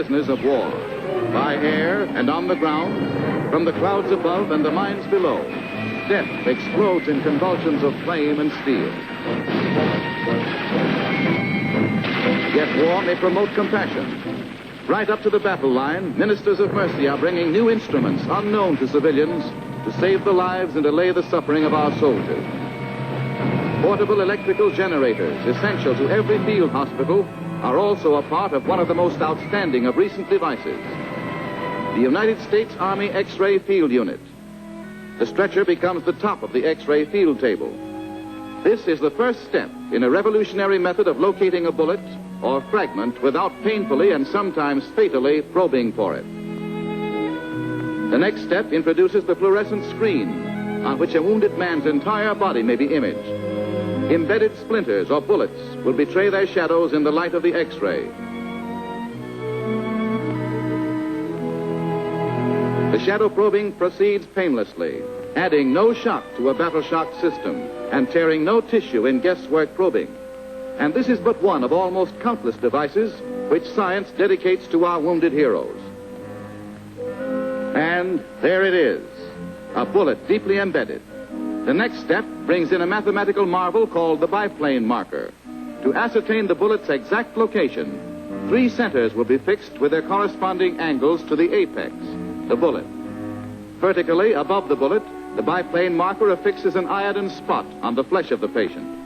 business of war. By air and on the ground, from the clouds above and the mines below, death explodes in convulsions of flame and steel. Yet war may promote compassion. Right up to the battle line, ministers of mercy are bringing new instruments unknown to civilians to save the lives and allay the suffering of our soldiers. Portable electrical generators, essential to every field hospital, are also a part of one of the most outstanding of recent devices, the United States Army X-ray Field Unit. The stretcher becomes the top of the X-ray field table. This is the first step in a revolutionary method of locating a bullet or fragment without painfully and sometimes fatally probing for it. The next step introduces the fluorescent screen on which a wounded man's entire body may be imaged. Embedded splinters or bullets will betray their shadows in the light of the X-ray. The shadow probing proceeds painlessly, adding no shock to a battle shock system and tearing no tissue in guesswork probing. And this is but one of almost countless devices which science dedicates to our wounded heroes. And there it is, a bullet deeply embedded. The next step brings in a mathematical marvel called the biplane marker. To ascertain the bullet's exact location, 3 centers will be fixed with their corresponding angles to the apex, the bullet. Vertically above the bullet, the biplane marker affixes an iodine spot on the flesh of the patient.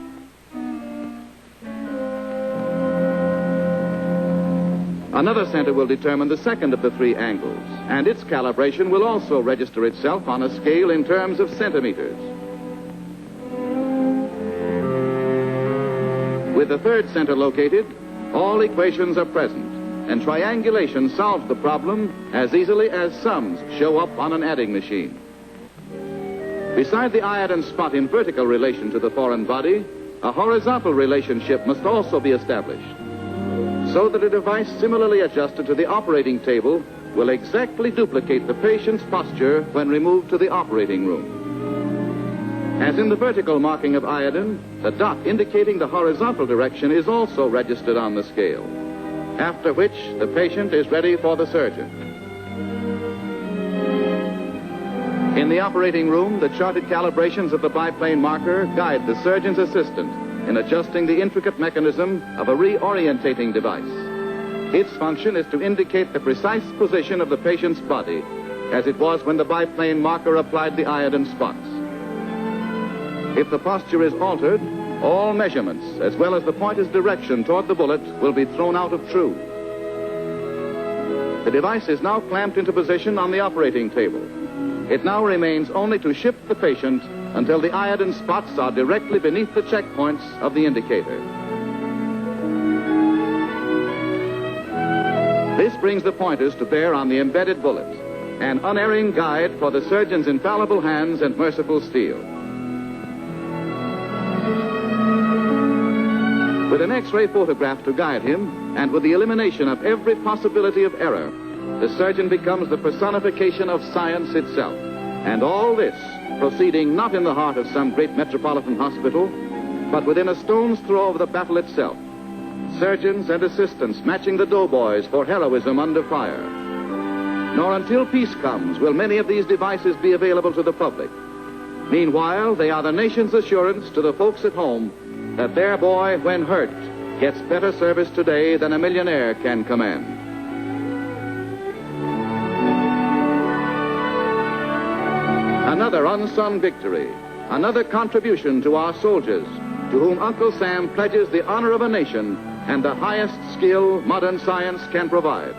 Another center will determine the second of the 3 angles, and its calibration will also register itself on a scale in terms of centimeters. With the 3rd center located, all equations are present, and triangulation solves the problem as easily as sums show up on an adding machine. Beside the iodine spot in vertical relation to the foreign body, a horizontal relationship must also be established, so that a device similarly adjusted to the operating table will exactly duplicate the patient's posture when removed to the operating room. As in the vertical marking of iodine, the dot indicating the horizontal direction is also registered on the scale, after which the patient is ready for the surgeon. In the operating room, the charted calibrations of the biplane marker guide the surgeon's assistant in adjusting the intricate mechanism of a reorientating device. Its function is to indicate the precise position of the patient's body, as it was when the biplane marker applied the iodine spots. If the posture is altered, all measurements, as well as the pointer's direction toward the bullet, will be thrown out of true. The device is now clamped into position on the operating table. It now remains only to shift the patient until the iodine spots are directly beneath the checkpoints of the indicator. This brings the pointers to bear on the embedded bullet, an unerring guide for the surgeon's infallible hands and merciful steel. With an X-ray photograph to guide him, and with the elimination of every possibility of error, the surgeon becomes the personification of science itself. And all this proceeding not in the heart of some great metropolitan hospital, but within a stone's throw of the battle itself. Surgeons and assistants matching the doughboys for heroism under fire. Nor until peace comes will many of these devices be available to the public. Meanwhile, they are the nation's assurance to the folks at home that their boy, when hurt, gets better service today than a millionaire can command. Another unsung victory, another contribution to our soldiers, to whom Uncle Sam pledges the honor of a nation and the highest skill modern science can provide.